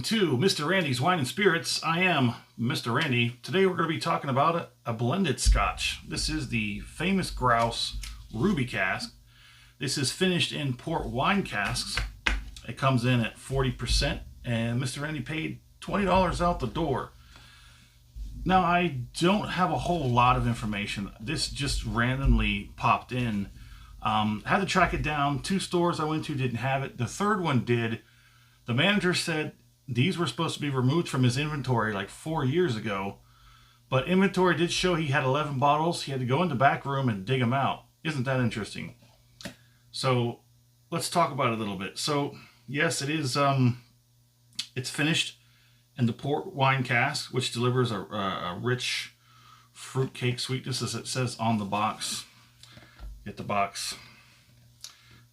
to Mr. Randy's Wine and Spirits. I am Mr. Randy. Today we're going to be talking about a blended scotch. This is the famous Grouse Ruby Cask. This is finished in port wine casks. It comes in at 40%, and Mr. Randy paid $20 out the door. Now, I don't have a whole lot of information. This just randomly popped in. Had to track it down. 2 stores I went to didn't have it. The third one did. The manager said these were supposed to be removed from his inventory like 4 years ago, but inventory did show he had 11 bottles. He had to go in the back room and dig them out. Isn't that interesting? So let's talk about it a little bit. So yes, it is. It's finished in the port wine cask, which delivers a rich fruitcake sweetness, as it says on the box. Get the box.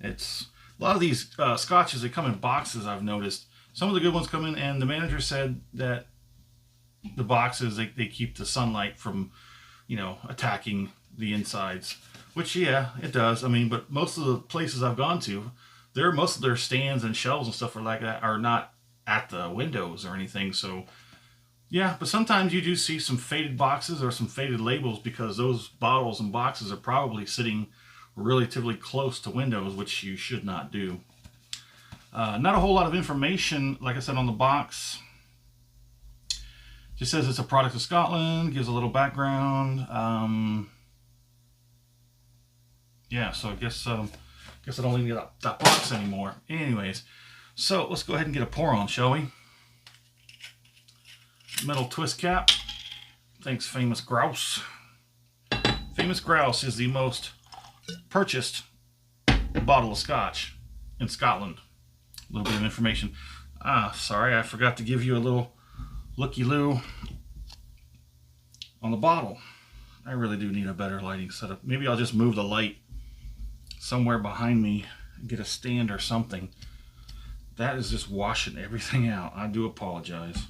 It's a lot of these scotches, they come in boxes, I've noticed. Some of the good ones come in, and the manager said that the boxes, they keep the sunlight from, attacking the insides. Which, yeah, it does. I mean, but most of the places I've gone to, most of their stands and shelves and stuff like that are not at the windows or anything. So, yeah, but sometimes you do see some faded boxes or some faded labels because those bottles and boxes are probably sitting relatively close to windows, which you should not do. Not a whole lot of information, like I said, on the box. Just says it's a product of Scotland, gives a little background. Yeah, so I guess I don't need that box anymore. Anyways, so let's go ahead and get a pour on, shall we? Metal twist cap. Thanks, Famous Grouse. Famous Grouse is the most purchased bottle of scotch in Scotland. A little bit of information. Sorry, I forgot to give you a little looky-loo on the bottle. I really do need a better lighting setup. Maybe I'll just move the light somewhere behind me and get a stand or something. That is just washing everything out. I do apologize.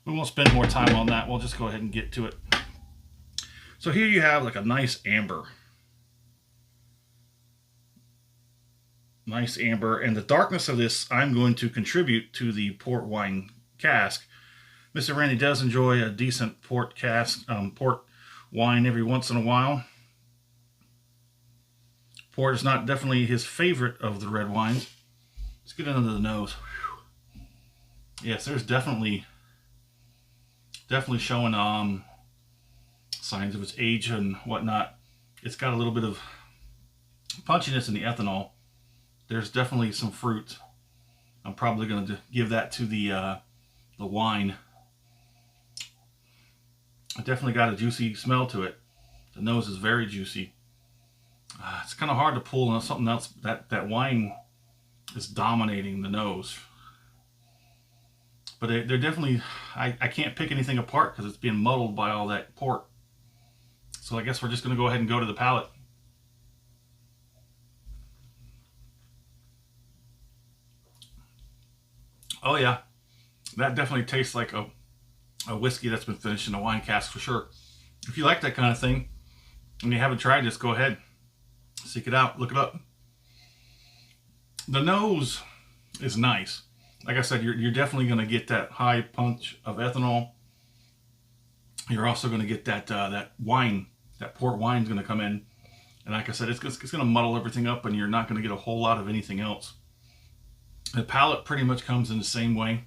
We won't spend more time on that. We'll just go ahead and get to it. So here you have like a nice amber. Nice amber. And the darkness of this, I'm going to contribute to the port wine cask. Mr. Randy does enjoy a decent port cask, port wine every once in a while. Port is not definitely his favorite of the red wines. Let's get under the nose. Whew. Yes, there's definitely showing signs of its age and whatnot. It's got a little bit of punchiness in the ethanol. There's definitely some fruit. I'm probably going to give that to the wine. It definitely got a juicy smell to it. The nose is very juicy. It's kind of hard to pull on something else. That wine is dominating the nose. But they're definitely, I can't pick anything apart because it's being muddled by all that port. So I guess we're just going to go ahead and go to the palate. Oh yeah, that definitely tastes like a whiskey that's been finished in a wine cask for sure. If you like that kind of thing and you haven't tried this, go ahead. Seek it out, look it up. The nose is nice. Like I said, you're definitely going to get that high punch of ethanol. You're also going to get that wine, that port wine is going to come in. And like I said, it's going to muddle everything up and you're not going to get a whole lot of anything else. The palate pretty much comes in the same way.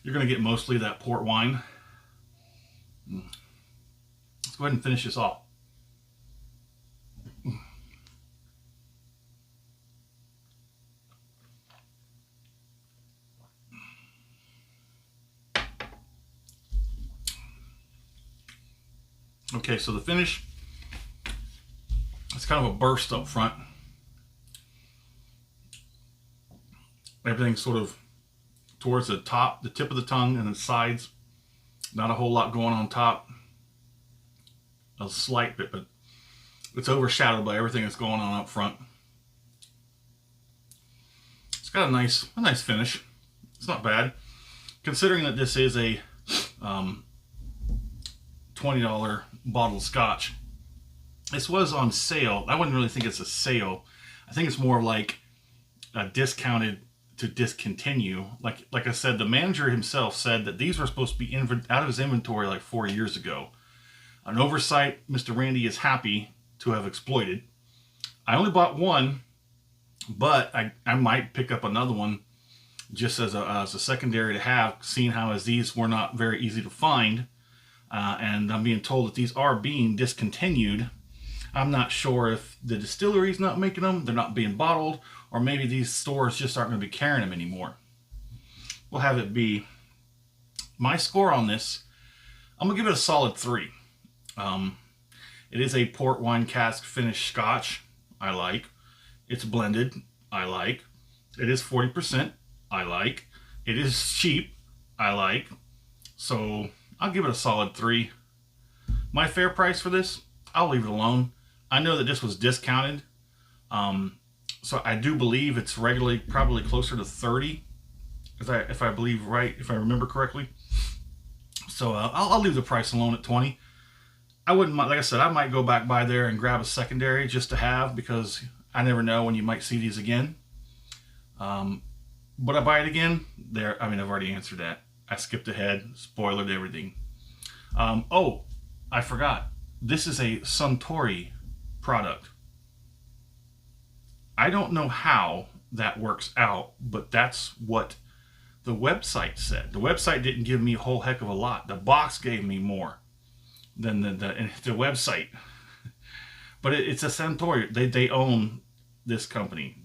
You're going to get mostly that port wine. Let's go ahead and finish this off. Okay, so the finish, it's kind of a burst up front. Everything's sort of towards the top, the tip of the tongue and the sides. Not a whole lot going on top. A slight bit, but it's overshadowed by everything that's going on up front. It's got a nice finish. It's not bad, considering that this is a $20 bottle of scotch. This was on sale. I wouldn't really think it's a sale. I think it's more like a discounted to discontinue. Like I said, the manager himself said that these were supposed to be out of his inventory like 4 years ago. An oversight Mr. Randy is happy to have exploited. I only bought one, but I might pick up another one just as a secondary to have, seeing how as these were not very easy to find. And I'm being told that these are being discontinued. I'm not sure if the distillery's not making them, they're not being bottled, or maybe these stores just aren't going to be carrying them anymore. We'll have it be. My score on this, I'm going to give it a solid 3. It is a port wine cask finished Scotch. I like. It's blended. I like. It is 40%. I like. It is cheap. I like. So I'll give it a solid 3. My fair price for this, I'll leave it alone. I know that this was discounted. So I do believe it's regularly probably closer to 30. If I believe right, if I remember correctly. So I'll leave the price alone at 20. I wouldn't, like I said, I might go back by there and grab a secondary just to have, because I never know when you might see these again. Would I buy it again? I've already answered that. I skipped ahead, spoiled everything. Oh, I forgot. This is a Suntory product. I don't know how that works out, but that's what the website said. The website didn't give me a whole heck of a lot. The box gave me more than the website. But it's a Suntory. They own this company,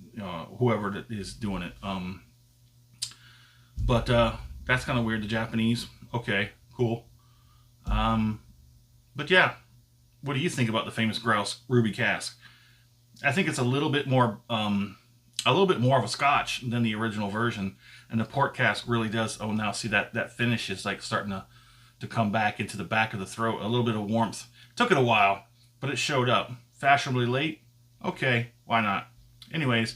whoever is doing it. But that's kind of weird. The Japanese. Okay, cool. But yeah, what do you think about the famous Grouse Ruby Cask? I think it's a little bit more of a Scotch than the original version, and the port cask really does. Oh, now see that finish is like starting to come back into the back of the throat. A little bit of warmth. Took it a while, but it showed up. Fashionably late. Okay, why not? Anyways,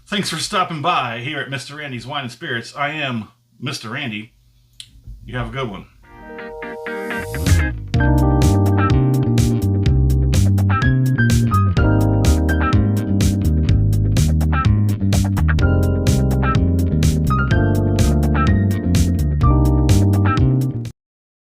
thanks for stopping by here at Mr. Randy's Wine and Spirits. I am Mr. Randy. You have a good one.